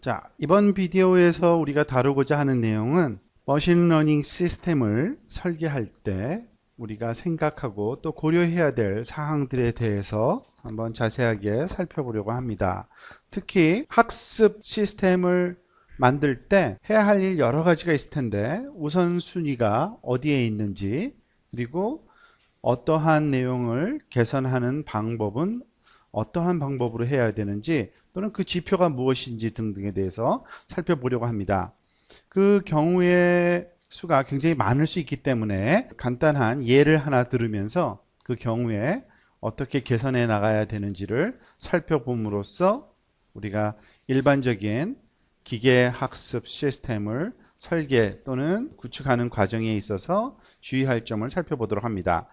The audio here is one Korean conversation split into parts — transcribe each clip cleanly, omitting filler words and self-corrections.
자, 이번 비디오에서 우리가 다루고자 하는 내용은 머신러닝 시스템을 설계할 때 우리가 생각하고 또 고려해야 될 사항들에 대해서 한번 자세하게 살펴보려고 합니다. 특히 학습 시스템을 만들 때 해야 할 일 여러 가지가 있을 텐데 우선순위가 어디에 있는지, 그리고 어떠한 내용을 개선하는 방법은 어떠한 방법으로 해야 되는지, 또는 그 지표가 무엇인지 등등에 대해서 살펴보려고 합니다. 그 경우의 수가 굉장히 많을 수 있기 때문에 간단한 예를 하나 들으면서 그 경우에 어떻게 개선해 나가야 되는지를 살펴봄으로써 우리가 일반적인 기계학습 시스템을 설계 또는 구축하는 과정에 있어서 주의할 점을 살펴보도록 합니다.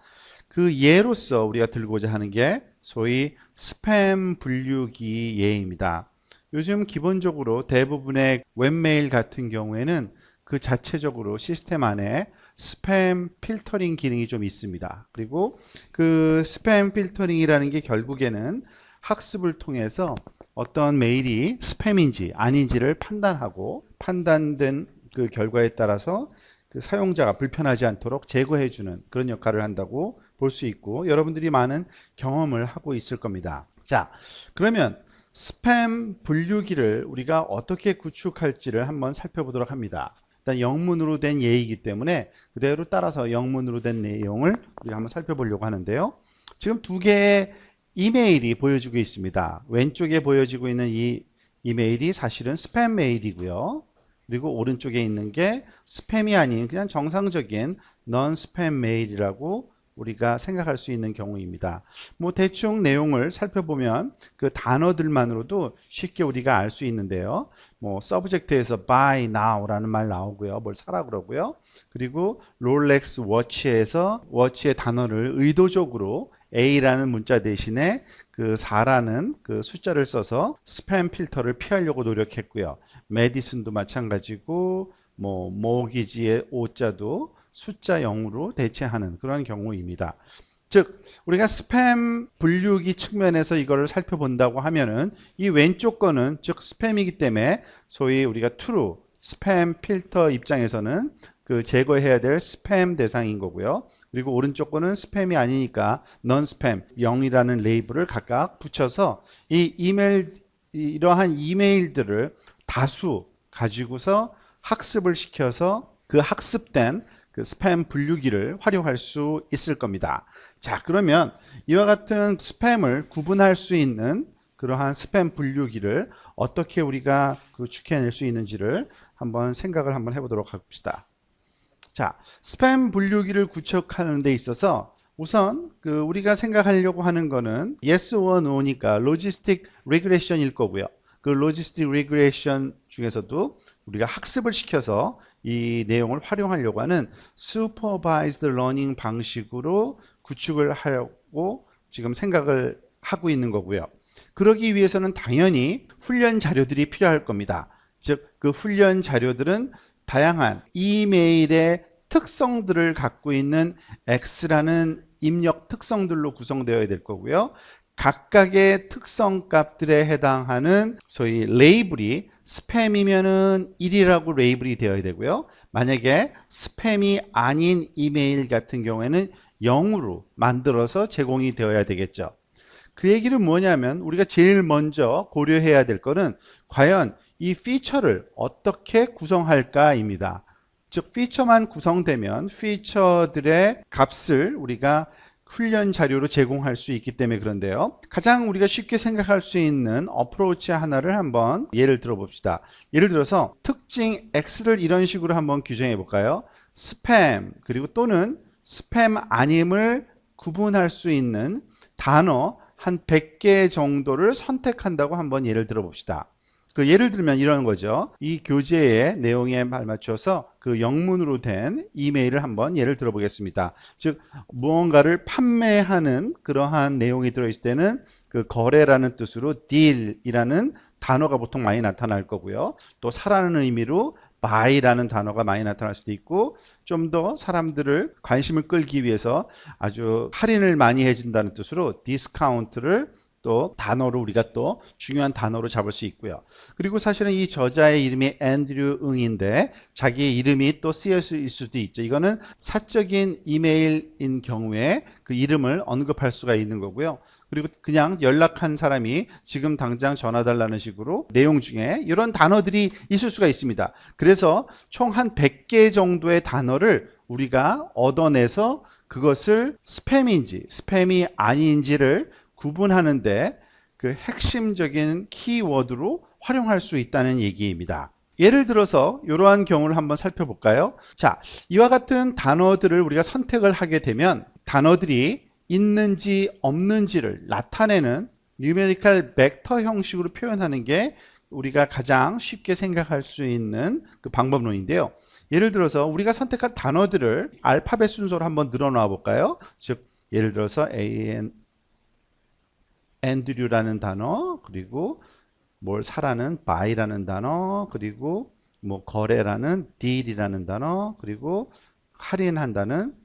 그 예로서 우리가 들고자 하는 게 소위 스팸 분류기 예입니다. 요즘 기본적으로 대부분의 웹메일 같은 경우에는 그 자체적으로 시스템 안에 스팸 필터링 기능이 좀 있습니다. 그리고 그 스팸 필터링이라는 게 결국에는 학습을 통해서 어떤 메일이 스팸인지 아닌지를 판단하고, 판단된 그 결과에 따라서 그 사용자가 불편하지 않도록 제거해주는 그런 역할을 한다고 볼 수 있고, 여러분들이 많은 경험을 하고 있을 겁니다. 자, 그러면 스팸 분류기를 우리가 어떻게 구축할지를 한번 살펴보도록 합니다. 일단 영문으로 된 예이기 때문에 그대로 따라서 영문으로 된 내용을 우리가 한번 살펴보려고 하는데요. 지금 두 개의 이메일이 보여지고 있습니다. 왼쪽에 보여지고 있는 이 이메일이 사실은 스팸 메일이고요. 그리고 오른쪽에 있는 게 스팸이 아닌 그냥 정상적인 넌 스팸 메일이라고 우리가 생각할 수 있는 경우입니다. 뭐 대충 내용을 살펴보면 그 단어들만으로도 쉽게 우리가 알 수 있는데요. 뭐 서브젝트에서 buy now라는 말 나오고요. 뭘 사라 그러고요. 그리고 롤렉스 워치에서 워치의 단어를 의도적으로 A라는 문자 대신에 그 4라는 그 숫자를 써서 스팸 필터를 피하려고 노력했고요. 메디슨도 마찬가지고, 뭐 모기지의 O자도 숫자 0으로 대체하는 그런 경우입니다. 즉 우리가 스팸 분류기 측면에서 이거를 살펴본다고 하면은 이 왼쪽 거는 즉 스팸이기 때문에 소위 우리가 true 스팸 필터 입장에서는 그 제거해야 될 스팸 대상인 거고요. 그리고 오른쪽 거는 스팸이 아니니까 넌 스팸 0이라는 레이블을 각각 붙여서 이 이메일, 이러한 이메일들을 다수 가지고서 학습을 시켜서 그 학습된 그 스팸 분류기를 활용할 수 있을 겁니다. 자, 그러면 이와 같은 스팸을 구분할 수 있는 그러한 스팸 분류기를 어떻게 우리가 구축해낼 수 있는지를 한번 생각을 한번 해보도록 합시다. 자, 스팸 분류기를 구축하는 데 있어서 우선 그 우리가 생각하려고 하는 거는 yes or no니까 로지스틱 리그레션일 거고요. 그 로지스틱 리그레션 중에서도 우리가 학습을 시켜서 이 내용을 활용하려고 하는 슈퍼바이즈드 러닝 방식으로 구축을 하려고 지금 생각을 하고 있는 거고요. 그러기 위해서는 당연히 훈련 자료들이 필요할 겁니다. 즉 그 훈련 자료들은 다양한 이메일의 특성들을 갖고 있는 X라는 입력 특성들로 구성되어야 될 거고요. 각각의 특성 값들에 해당하는 소위 레이블이 스팸이면은 1이라고 레이블이 되어야 되고요. 만약에 스팸이 아닌 이메일 같은 경우에는 0으로 만들어서 제공이 되어야 되겠죠. 그 얘기는 뭐냐면 우리가 제일 먼저 고려해야 될 거는 과연 이 피처를 어떻게 구성할까입니다. 즉 피처만 구성되면 피처들의 값을 우리가 훈련 자료로 제공할 수 있기 때문에 그런데요. 가장 우리가 쉽게 생각할 수 있는 어프로치 하나를 한번 예를 들어 봅시다. 예를 들어서 특징 X를 이런 식으로 한번 규정해 볼까요? 스팸 그리고 또는 스팸 아님을 구분할 수 있는 단어 한 100개 정도를 선택한다고 한번 예를 들어 봅시다. 그 예를 들면 이런 거죠. 이 교재의 내용에 발맞춰서 그 영문으로 된 이메일을 한번 예를 들어 보겠습니다. 즉 무언가를 판매하는 그러한 내용이 들어있을 때는 그 거래라는 뜻으로 deal이라는 단어가 보통 많이 나타날 거고요. 또 사라는 의미로 buy라는 단어가 많이 나타날 수도 있고, 좀 더 사람들을 관심을 끌기 위해서 아주 할인을 많이 해준다는 뜻으로 discount를 또 단어로 우리가 또 중요한 단어로 잡을 수 있고요. 그리고 사실은 이 저자의 이름이 앤드류 응인데 자기의 이름이 또 쓰여질 수도 있죠. 이거는 사적인 이메일인 경우에 그 이름을 언급할 수가 있는 거고요. 그리고 그냥 연락한 사람이 지금 당장 전화 달라는 식으로 내용 중에 이런 단어들이 있을 수가 있습니다. 그래서 총 한 100개 정도의 단어를 우리가 얻어내서 그것을 스팸인지 스팸이 아닌지를 구분하는데 그 핵심적인 키워드로 활용할 수 있다는 얘기입니다. 예를 들어서 이러한 경우를 한번 살펴볼까요? 자, 이와 같은 단어들을 우리가 선택을 하게 되면 단어들이 있는지 없는지를 나타내는 뉴메리컬 벡터 형식으로 표현하는 게 우리가 가장 쉽게 생각할 수 있는 그 방법론인데요. 예를 들어서 우리가 선택한 단어들을 알파벳 순서로 한번 늘어놓아 볼까요? 즉 예를 들어서 앤드류라는 단어, 그리고 뭘 사라는 buy라는 단어, 그리고 뭐 거래라는 deal이라는 단어, 그리고 할인한다는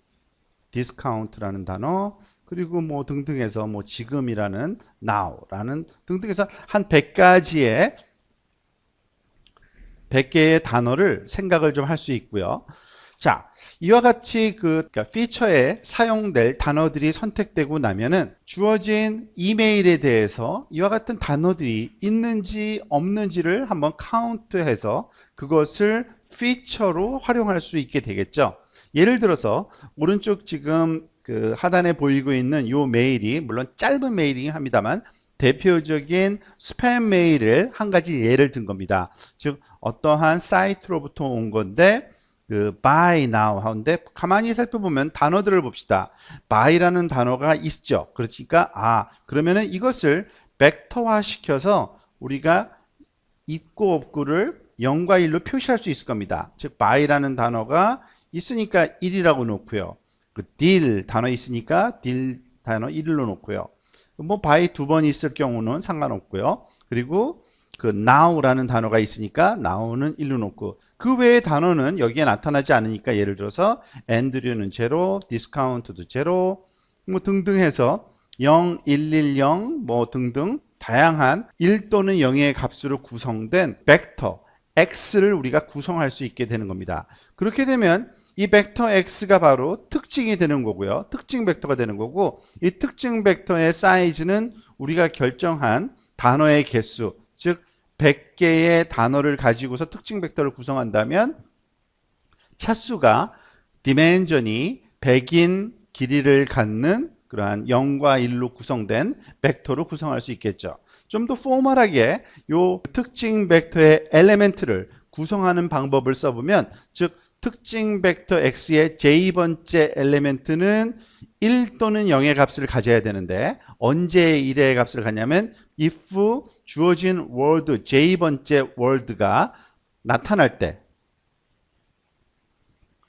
discount라는 단어, 그리고 뭐 등등해서 뭐 지금이라는 now라는 등등해서 한 100개의 단어를 생각을 좀 할 수 있고요. 자, 이와 같이 그러니까 피처에 사용될 단어들이 선택되고 나면은 주어진 이메일에 대해서 이와 같은 단어들이 있는지 없는지를 한번 카운트해서 그것을 피처로 활용할 수 있게 되겠죠. 예를 들어서 오른쪽 지금 그 하단에 보이고 있는 이 메일이 물론 짧은 메일이긴 합니다만 대표적인 스팸 메일을 한 가지 예를 든 겁니다. 즉 어떠한 사이트로부터 온 건데 그 buy now 하는데 가만히 살펴보면 단어들을 봅시다. buy라는 단어가 있죠. 그러니까 그러면은 이것을 벡터화 시켜서 우리가 있고 없고를 0과 1로 표시할 수 있을 겁니다. 즉 buy라는 단어가 있으니까 1이라고 놓고요. 그 deal 단어 있으니까 deal 단어 1로 놓고요. 뭐 buy 두 번 있을 경우는 상관없고요. 그리고 그 now라는 단어가 있으니까 now는 1로 놓고 그 외의 단어는 여기에 나타나지 않으니까 예를 들어서 앤드류는 제로, 디스카운트도 제로, 뭐 등등 해서 0, 110, 뭐 등등 다양한 1 또는 0의 값으로 구성된 벡터 x를 우리가 구성할 수 있게 되는 겁니다. 그렇게 되면 이 벡터 x가 바로 특징이 되는 거고요. 특징 벡터가 되는 거고 이 특징 벡터의 사이즈는 우리가 결정한 단어의 개수, 즉 100개의 단어를 가지고서 특징 벡터를 구성한다면 차수가 디멘전이 100인 길이를 갖는 그러한 0과 1로 구성된 벡터로 구성할 수 있겠죠. 좀 더 포멀하게 이 특징 벡터의 엘리멘트를 구성하는 방법을 써보면 즉 특징 벡터 x의 j번째 엘리멘트는 1 또는 0의 값을 가져야 되는데 언제 1의 값을 갖냐면 if 주어진 word j번째 word가 나타날 때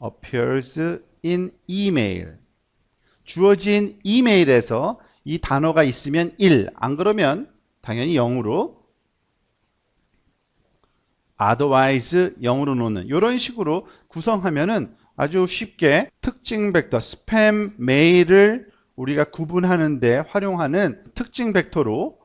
appears in email 주어진 이메일에서 이 단어가 있으면 1, 안 그러면 당연히 0으로 otherwise 0으로 놓는 이런 식으로 구성하면은 아주 쉽게 특징 벡터 스팸 메일을 우리가 구분하는 데 활용하는 특징 벡터로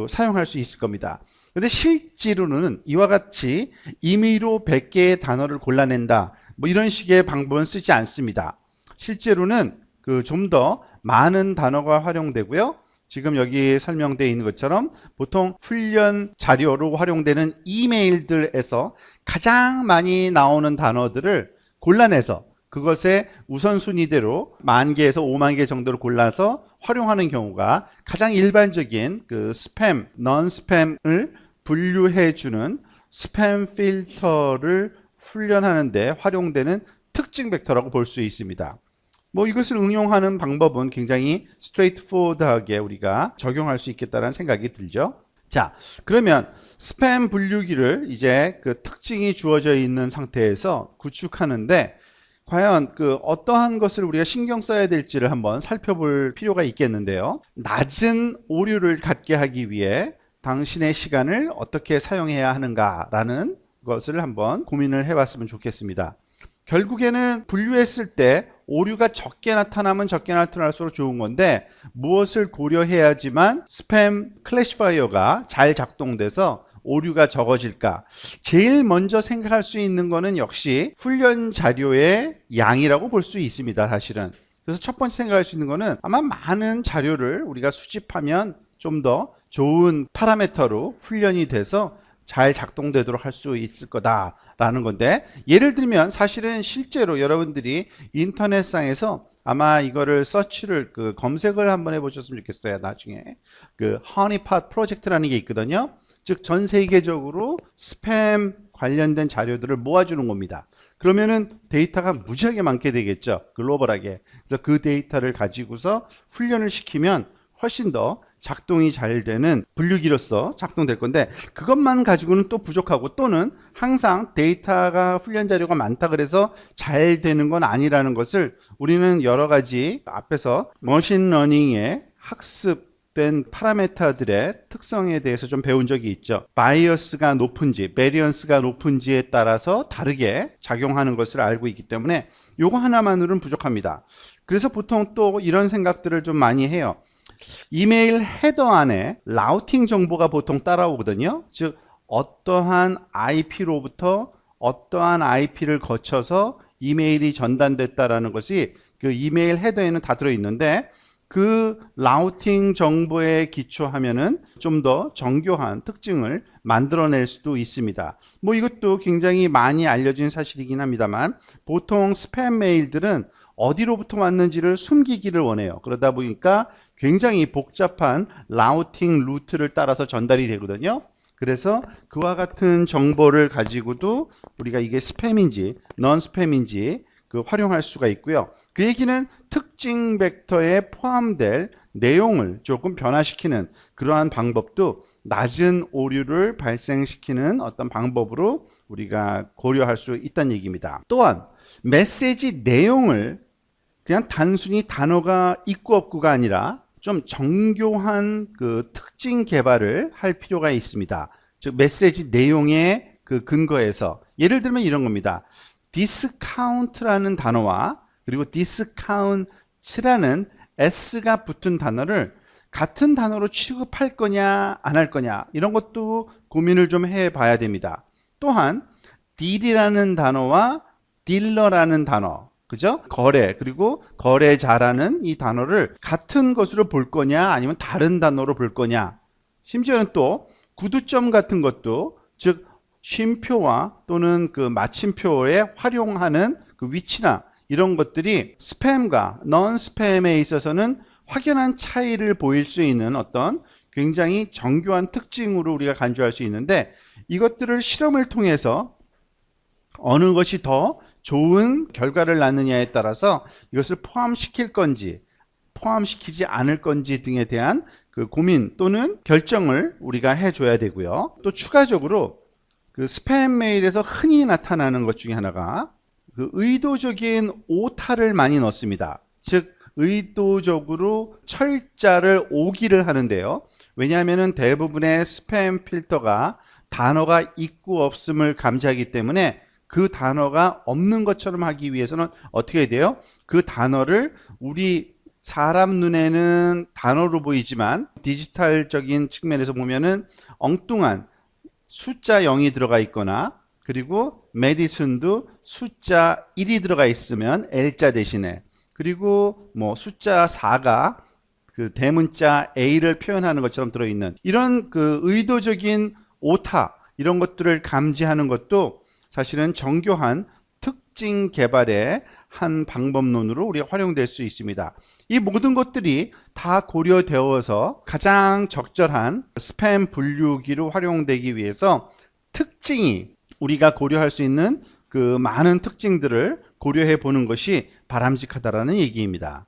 사용할 수 있을 겁니다. 근데 실제로는 이와 같이 임의로 100개의 단어를 골라낸다 뭐 이런 식의 방법은 쓰지 않습니다. 실제로는 좀 더 많은 단어가 활용되고요. 지금 여기 설명되어 있는 것처럼 보통 훈련 자료로 활용되는 이메일들에서 가장 많이 나오는 단어들을 골라내서 그것의 우선순위대로 10,000개에서 50,000개 정도를 골라서 활용하는 경우가 가장 일반적인 그 스팸, 넌 스팸을 분류해주는 스팸 필터를 훈련하는 데 활용되는 특징 벡터라고 볼 수 있습니다. 뭐 이것을 응용하는 방법은 굉장히 스트레이트포워드하게 우리가 적용할 수 있겠다는 생각이 들죠. 자, 그러면 스팸 분류기를 이제 그 특징이 주어져 있는 상태에서 구축하는데 과연 그 어떠한 것을 우리가 신경 써야 될지를 한번 살펴볼 필요가 있겠는데요. 낮은 오류를 갖게 하기 위해 당신의 시간을 어떻게 사용해야 하는가라는 것을 한번 고민을 해봤으면 좋겠습니다. 결국에는 분류했을 때 오류가 적게 나타나면 적게 나타날수록 좋은 건데 무엇을 고려해야지만 스팸 클래시파이어가 잘 작동돼서 오류가 적어질까? 제일 먼저 생각할 수 있는 거는 역시 훈련 자료의 양이라고 볼 수 있습니다, 사실은. 그래서 첫 번째 생각할 수 있는 거는 아마 많은 자료를 우리가 수집하면 좀 더 좋은 파라미터로 훈련이 돼서 잘 작동되도록 할 수 있을 거다라는 건데, 예를 들면 사실은 실제로 여러분들이 인터넷상에서 아마 이거를 서치를 검색을 한번 해보셨으면 좋겠어요. 나중에 허니팟 프로젝트라는 게 있거든요. 즉 전 세계적으로 스팸 관련된 자료들을 모아주는 겁니다. 그러면은 데이터가 무지하게 많게 되겠죠, 글로벌하게. 그래서 그 데이터를 가지고서 훈련을 시키면 훨씬 더 작동이 잘 되는 분류기로서 작동될 건데, 그것만 가지고는 또 부족하고, 또는 항상 데이터가 훈련 자료가 많다 그래서 잘 되는 건 아니라는 것을 우리는 여러 가지 앞에서 머신러닝의 학습된 파라미터들의 특성에 대해서 좀 배운 적이 있죠. 바이어스가 높은지 베리언스가 높은지에 따라서 다르게 작용하는 것을 알고 있기 때문에 요거 하나만으로는 부족합니다. 그래서 보통 또 이런 생각들을 좀 많이 해요. 이메일 헤더 안에 라우팅 정보가 보통 따라오거든요. 즉 어떠한 IP로부터 어떠한 IP를 거쳐서 이메일이 전달됐다라는 것이 그 이메일 헤더에는 다 들어있는데, 그 라우팅 정보에 기초하면은 좀 더 정교한 특징을 만들어낼 수도 있습니다. 뭐 이것도 굉장히 많이 알려진 사실이긴 합니다만, 보통 스팸 메일들은 어디로부터 왔는지를 숨기기를 원해요. 그러다 보니까 굉장히 복잡한 라우팅 루트를 따라서 전달이 되거든요. 그래서 그와 같은 정보를 가지고도 우리가 이게 스팸인지 넌 스팸인지 활용할 수가 있고요. 그 얘기는 특징 벡터에 포함될 내용을 조금 변화시키는 그러한 방법도 낮은 오류를 발생시키는 어떤 방법으로 우리가 고려할 수 있다는 얘기입니다. 또한 메시지 내용을 그냥 단순히 단어가 있고 없고가 아니라 좀 정교한 특징 개발을 할 필요가 있습니다. 즉 메시지 내용의 근거에서, 예를 들면 이런 겁니다. 디스카운트라는 단어와 그리고 디스카운트라는 S가 붙은 단어를 같은 단어로 취급할 거냐 안 할 거냐, 이런 것도 고민을 좀 해봐야 됩니다. 또한 딜이라는 단어와 딜러라는 단어, 그죠? 거래, 그리고 거래자라는 이 단어를 같은 것으로 볼 거냐 아니면 다른 단어로 볼 거냐, 심지어는 또 구두점 같은 것도, 즉 쉼표와 또는 마침표에 활용하는 위치나 이런 것들이 스팸과 넌 스팸에 있어서는 확연한 차이를 보일 수 있는 어떤 굉장히 정교한 특징으로 우리가 간주할 수 있는데, 이것들을 실험을 통해서 어느 것이 더 좋은 결과를 낳느냐에 따라서 이것을 포함시킬 건지 포함시키지 않을 건지 등에 대한 고민 또는 결정을 우리가 해줘야 되고요. 또 추가적으로 스팸 메일에서 흔히 나타나는 것 중에 하나가 의도적인 오타를 많이 넣습니다. 즉 의도적으로 철자를 오기를 하는데요. 왜냐하면 대부분의 스팸 필터가 단어가 있고 없음을 감지하기 때문에 그 단어가 없는 것처럼 하기 위해서는 어떻게 해야 돼요? 그 단어를 우리 사람 눈에는 단어로 보이지만 디지털적인 측면에서 보면은 엉뚱한 숫자 0이 들어가 있거나, 그리고 메디슨도 숫자 1이 들어가 있으면 L자 대신에, 그리고 뭐 숫자 4가 대문자 A를 표현하는 것처럼 들어있는 이런 의도적인 오타, 이런 것들을 감지하는 것도 사실은 정교한 특징 개발의 한 방법론으로 우리가 활용될 수 있습니다. 이 모든 것들이 다 고려되어서 가장 적절한 스팸 분류기로 활용되기 위해서 특징이, 우리가 고려할 수 있는 많은 특징들을 고려해 보는 것이 바람직하다라는 얘기입니다.